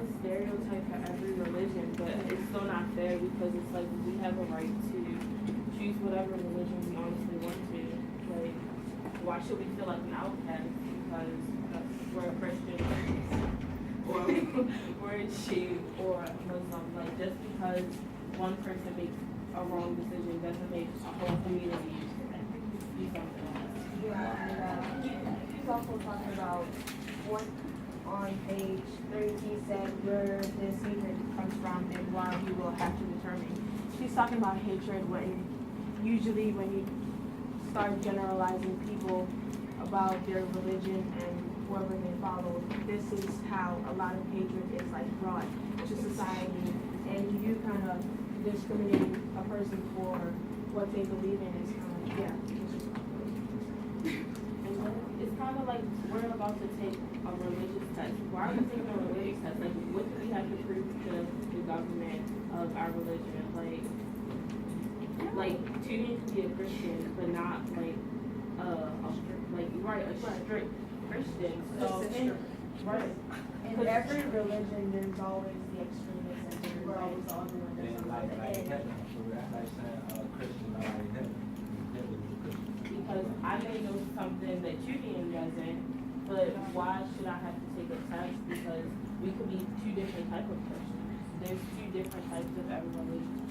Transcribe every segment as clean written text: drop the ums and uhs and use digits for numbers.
a stereotype for every religion, but it's still not fair because it's like we have a right to choose whatever religion we honestly want to. Like, why should we feel like an outcast because we're a Christian or we're a Jew or a Muslim? Like, just because one person makes a wrong decision doesn't make a whole community do something else. Yeah, and he's also talking about what on page 30 he said where this hatred comes from and why he will have to determine. She's talking about hatred when usually when you start generalizing people about their religion and whoever they follow, this is how a lot of hatred is like brought to society, and you kind of discriminating a person for what they believe in is kind of It's kind of like we're about to take a religious test. Why are we taking a religious test? Like, what do we have to prove to the government of our religion? Like Tuning to be a Christian, but not like a strict Christian. So, right. In every religion, there's always the extremists, and there's always the other one that's on the end. Because I may know something that Judaism doesn't, but why should I have to take a test? Because we could be two different types of Christians. There's two different types of every religion.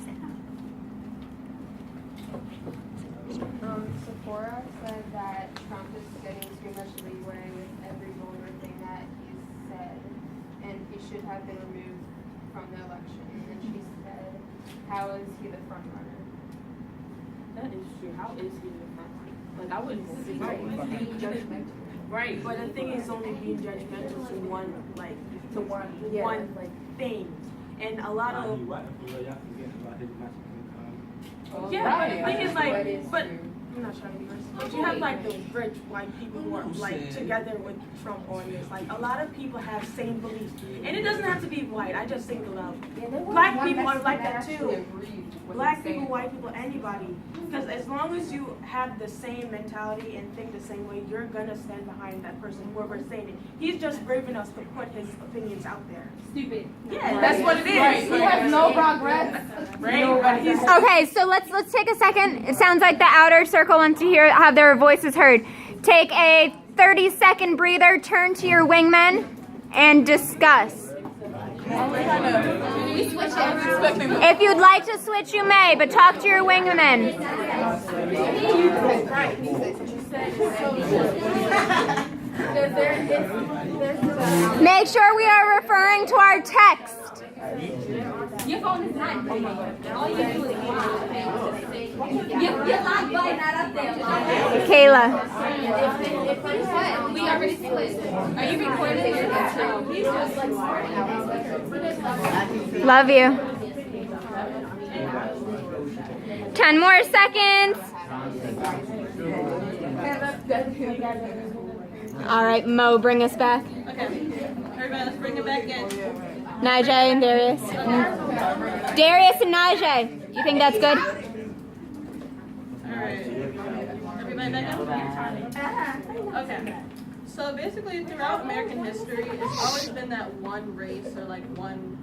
Sephora said that Trump is getting too much leeway with every vulgar thing that he's said, and he should have been removed from the election. And she said, how is he the front runner? That is true. How is he the front runner? Like, I wouldn't say being judgmental. Right. But the thing is only being judgmental to one thing. And a lot of but the thing is like, but I'm not trying to be racist, but you have like the rich white people who are like together with Trump on this. Like a lot of people have same beliefs, and it doesn't have to be white. I just think about black people are like that too. Black people, white people, anybody. Because as long as you have the same mentality and think the same way, you're gonna stand behind that person, whoever's saying it. He's just brave enough to put his opinions out there. Stupid. Yeah, that's what it is. He has no progress. Okay, so let's take a second. It sounds like the outer circle wants to have their voices heard. Take a 30-second breather, turn to your wingmen, and discuss. If you'd like to switch, you may, but talk to your wingmen. Make sure we are referring to our text. Your phone is not. All you do is your lock button not up there. Kayla. We already split. Are you recording? He's just like Love you. 10 more seconds. All right, Mo, bring us back. Okay, everybody, let's bring it back in. Najee and Darius. Darius and Najee. You think that's good? Alright. Everybody back up? Okay. So basically throughout American history, it's always been that one race or like one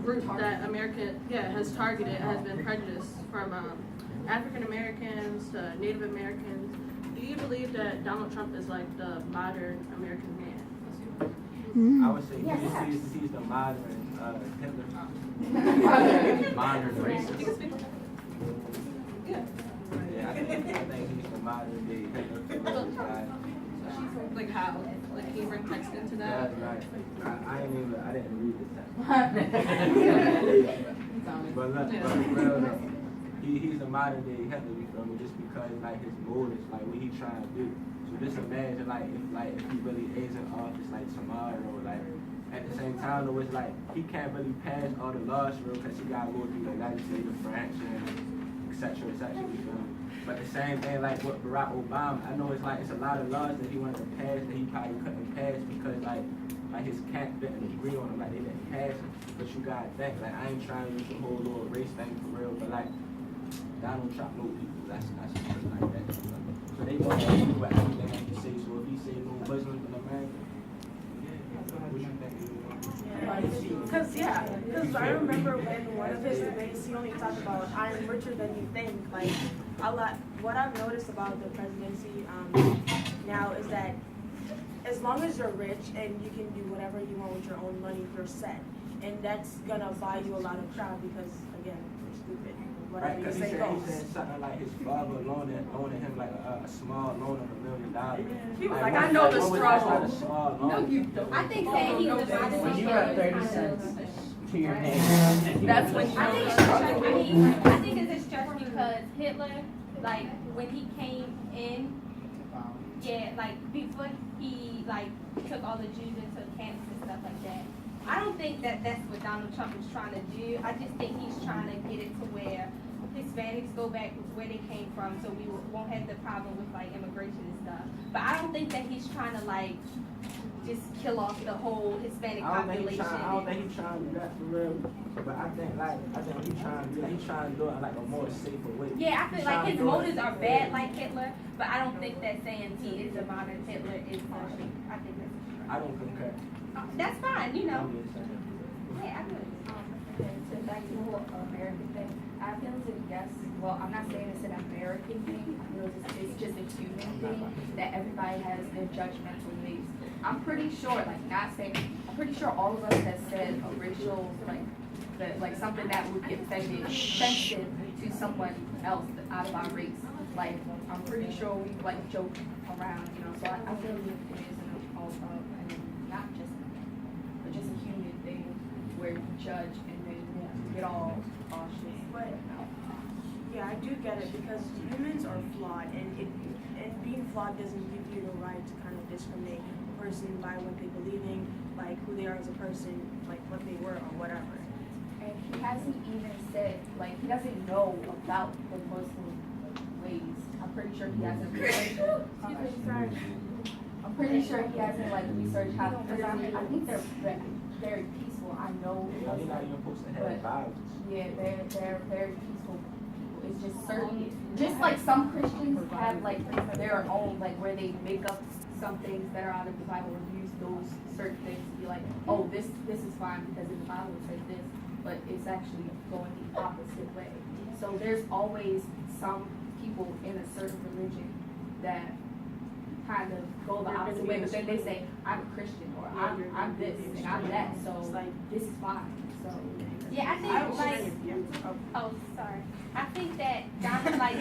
group that America has targeted, has been prejudiced, from African Americans to Native Americans. Do you believe that Donald Trump is like the modern American man? I would say he's the modern Hitler. Modern racist. Yeah, I think he's the modern day Hitler. Like how? Like can you bring text into that? Yeah, right. I didn't read the text. But look, he's a modern day Hitler, you feel me? Just because like his motives, like what he trying to do. So just imagine if he really is in office like tomorrow, like at the same time though, it's like he can't really pass all the laws for real because he got to go through the legislative branch and etc. You feel me? But the same thing like with Barack Obama, I know it's a lot of laws that he wanted to pass that he probably couldn't pass because like his camp didn't agree on them, like they didn't pass them. But you gotta think, like I ain't trying to use the whole little race thing for real, but like Donald Trump know people, that's just like that. So they want to do whatever they have to say. So if he say no Muslims in America, what you think? Because I remember when one of his debates, he only talked about I'm richer than you think. Like what I've noticed about the presidency now is that as long as you're rich and you can do whatever you want with your own money, you're set. And that's gonna buy you a lot of crowd because again, you're stupid. Whatever you say goes. He said something like his father loaning him like a small loan of $1 million. He was like, I know the struggle. A small loan. I think saying he was When you got 30 cents to your name, That's when you I think it's a stretch because Hitler, like when he came in, like before he like took all the Jews into camps and stuff like that. I don't think that that's what Donald Trump is trying to do. I just think he's trying to get it to where Hispanics go back where they came from, so we won't have the problem with like immigration and stuff. But I don't think that he's trying to like just kill off the whole Hispanic population. I don't think he's trying to do that for real. But I think he's trying to do it like a more safer way. Yeah, I feel like his motives are bad like Hitler, but I don't think that saying he is a modern Hitler is I think that's I don't concur. that's fine, you know. Yeah, I do. To back to the whole American thing, I feel as if yes, well, I'm not saying it's an American thing. I feel as if it's just a human thing that everybody has their judgmental ways. I'm pretty sure, I'm pretty sure all of us have said original, like something that would get offensive to someone else out of our race. Like, I'm pretty sure we like joke around, you know. So I feel as if it is not just a human thing where you judge and then get all cautious. But yeah, I do get it because humans are flawed, and being flawed doesn't give you the right to kind of discriminate a person by what they believe in, like who they are as a person, like what they were or whatever. And he hasn't even said, like, he doesn't know about the Muslim ways. I'm pretty sure he hasn't researched. I'm pretty sure he hasn't like researched how. Because I think they're very peaceful. I know. You're not even supposed to have violence. Yeah, they're very peaceful people. It's just certain, just like some Christians have like their own, like where they make up some things that are out of the Bible and use those certain things to be like, oh, this is fine because in the Bible it says this, but it's actually going the opposite way. So there's always some people in a certain religion that kind of go the opposite way, but then they say, I'm a Christian, or I'm this, and I'm that, so this is fine. So Yeah, I think like sorry. I think that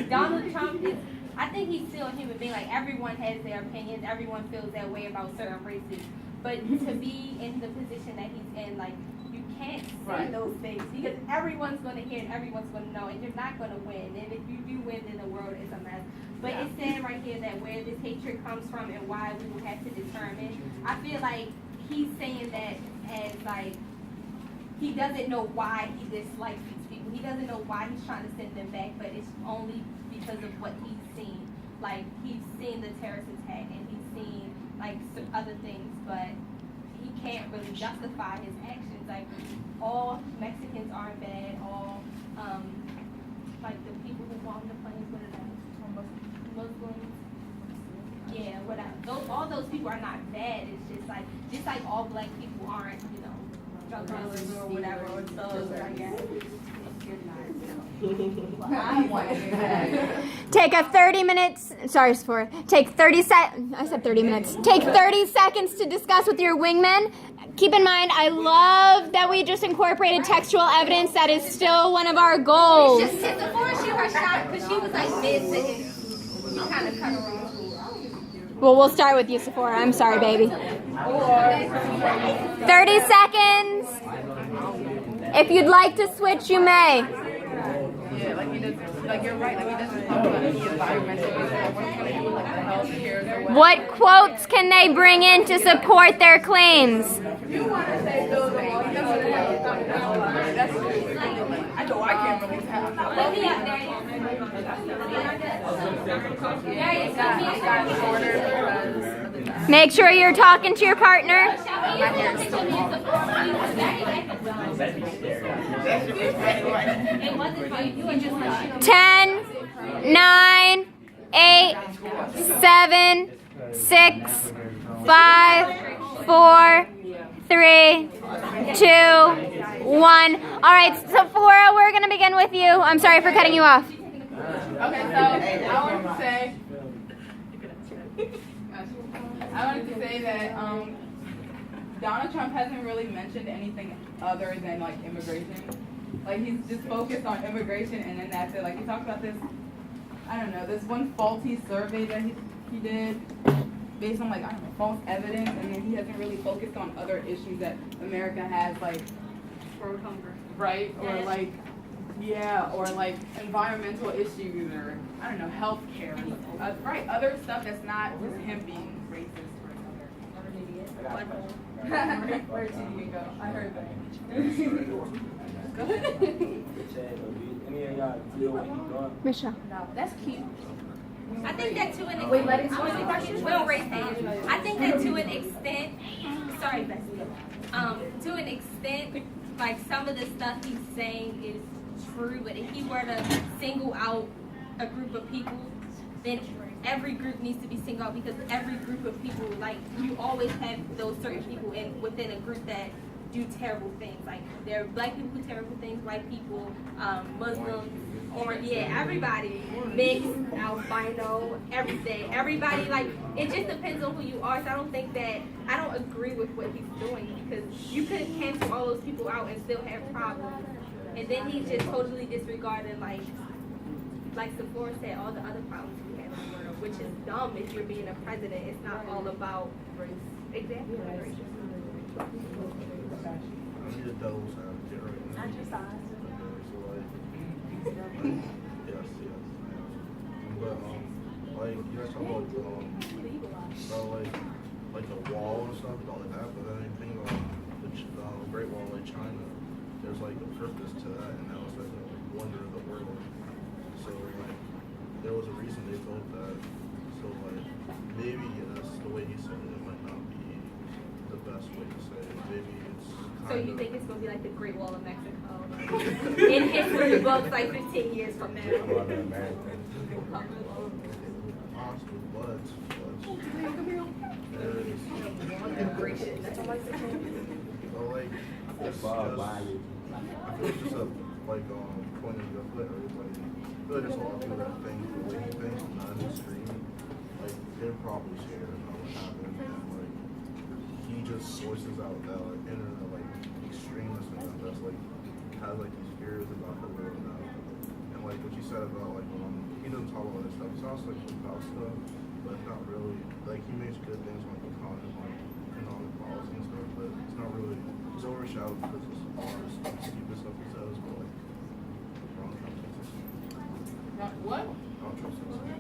Donald Trump is I think he's still a human being. Like everyone has their opinions, everyone feels that way about certain races. But to be in the position that he's in, like you can't say those things because everyone's gonna hear and everyone's gonna know and you're not gonna win. And if you do win, then the world is a mess. But it's saying right here that where this hatred comes from and why we will have to determine. I feel like he's saying that as like he doesn't know why he dislikes these people. He doesn't know why he's trying to send them back, but it's only because of what he's seen. Like he's seen the terrorist attack and he's seen like some other things, but he can't really justify his actions. Like all Mexicans aren't bad. All like the people who bombed the planes, what are they? Muslims. Yeah, whatever. All those people are not bad. It's just like all black people aren't, you know, drug dealers or whatever, or thugs, I guess. Take a 30 minutes, sorry, Sephora. Take 30 I said 30 minutes. Take 30 seconds to discuss with your wingmen. Keep in mind, I love that we just incorporated textual evidence. That is still one of our goals. Just hit the floor, shoot her shot, because she was like mid-sentence. You kind of cut her off. Well, we'll start with you, Sephora. I'm sorry, baby. 30 seconds. If you'd like to switch, you may. yeah, like he does, like you're right, like he doesn't talk about any environmental issues, what's going to do with like the health care or whatever. What quotes can they bring in to support their claims? You want to say those are all, that's what it is. That's I know I can't really have that. Let me up there. Make sure you're talking to your partner. 10, 9, 8, 7, 6, 5, 4, 3, 2, 1. All right, Sephora, we're going to begin with you. I'm sorry for cutting you off. Okay, so I wanted to say that Donald Trump hasn't really mentioned anything other than like immigration. Like he's just focused on immigration and then that's it. Like he talked about this, I don't know, this one faulty survey that he did based on like, I don't know, false evidence, and then he hasn't really focused on other issues that America has, like World hunger. right? Or like, yeah, or like environmental issues, or I don't know, healthcare, right? Other stuff that's not just him being racist or another. Where did you go? I heard that. Go ahead. Any of y'all feel what you doing? Michelle. No, that's cute. I think that to an extent. Wait, let it explain the question. We don't raise hands. I think that to an extent. Sorry, Bessie. To an extent, like some of the stuff he's saying is true, but if he were to single out a group of people, then every group needs to be singled out because every group of people, like you always have those certain people within a group that do terrible things. Like there are black people who do terrible things, white people, Muslims, or everybody, mixed, albino, everything. Everybody, like it just depends on who you are. So I don't agree with what he's doing because you could cancel all those people out and still have problems. And then he's just totally disregarding like Sephora said, all the other problems we have in the world, which is dumb if you're being a president. It's not all about race. Exactly. I'm just devil's advocate right now. Not just eyes. So yes. But like you guys talk about like the wall and stuff and all like that, but then anything about the Great Wall of China, there's like a purpose to that, and that was like a wonder of the world. So like there was a reason they built that. So like maybe yes, the way he said it might not be the best way to say it. Maybe it's So you think it's gonna be like the Great Wall of Mexico in history books like 15 years from now? possible, but there is Immigration. That's all I say. well, like it's just, I feel it's just a like point of view of everybody. I feel like there's a lot of people that think the way he thinks, not his stream. Like they're probably scared of what happened, and like he just sources out that like internet like extremists and that's like has like these fears about the world now. And like what you said about like he doesn't talk about this stuff. He talks like about stuff, but not really. Like he makes good things on like economic policy and stuff, but it's not really. It's overshadowed because it's all this stupid stuff he says, but like Donald Trump thinks it's What? Donald Trump thinks it's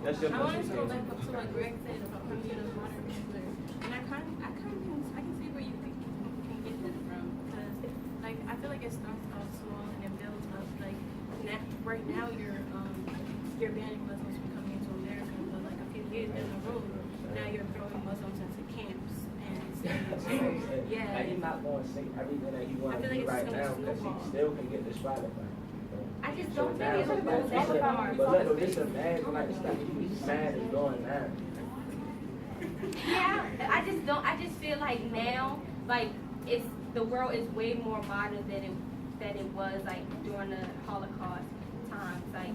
That's your I want to question. go back up to what Greg said about him being a modern Hitler, and I can see where you think you can get this from, because like I feel like it starts off small and it builds up. Like right now you're banning Muslims from coming into America, but like a few years down the road, now you're throwing Muslims into camps and saying, Like he's not going to say everything that he wants to I feel do like right it's just now gonna because he snowball. still can get disqualified. I just So don't now, think it's but just imagine like the stuff he's mad is going now. Yeah, I just feel like now, like the world is way more modern than it was like during the Holocaust times. Like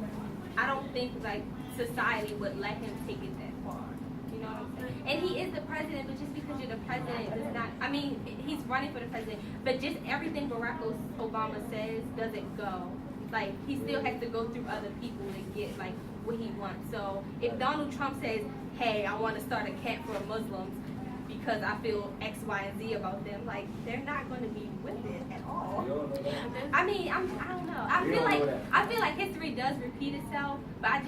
I don't think like society would let him take it that far. You know what I'm saying? And he is the president, but just because you're the president does not. I mean, he's running for the president, but just everything Barack Obama says doesn't go. Like he still has to go through other people to get like what he wants. So if Donald Trump says, "Hey, I want to start a camp for Muslims because I feel X, Y, and Z about them," like they're not going to be with it at all. You don't know that? I mean, I don't know. I feel like history does repeat itself, but I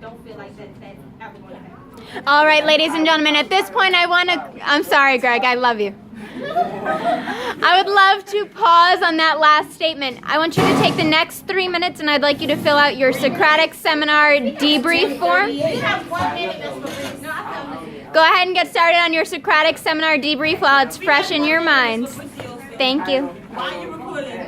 don't feel like that's ever going to happen. All right, ladies and gentlemen, at this point I'm sorry, Greg, I love you. I would love to pause on that last statement. I want you to take the next 3 minutes and I'd like you to fill out your Socratic seminar debrief form. Go ahead and get started on your Socratic seminar debrief while it's fresh in your minds. Thank you. Why are you recording?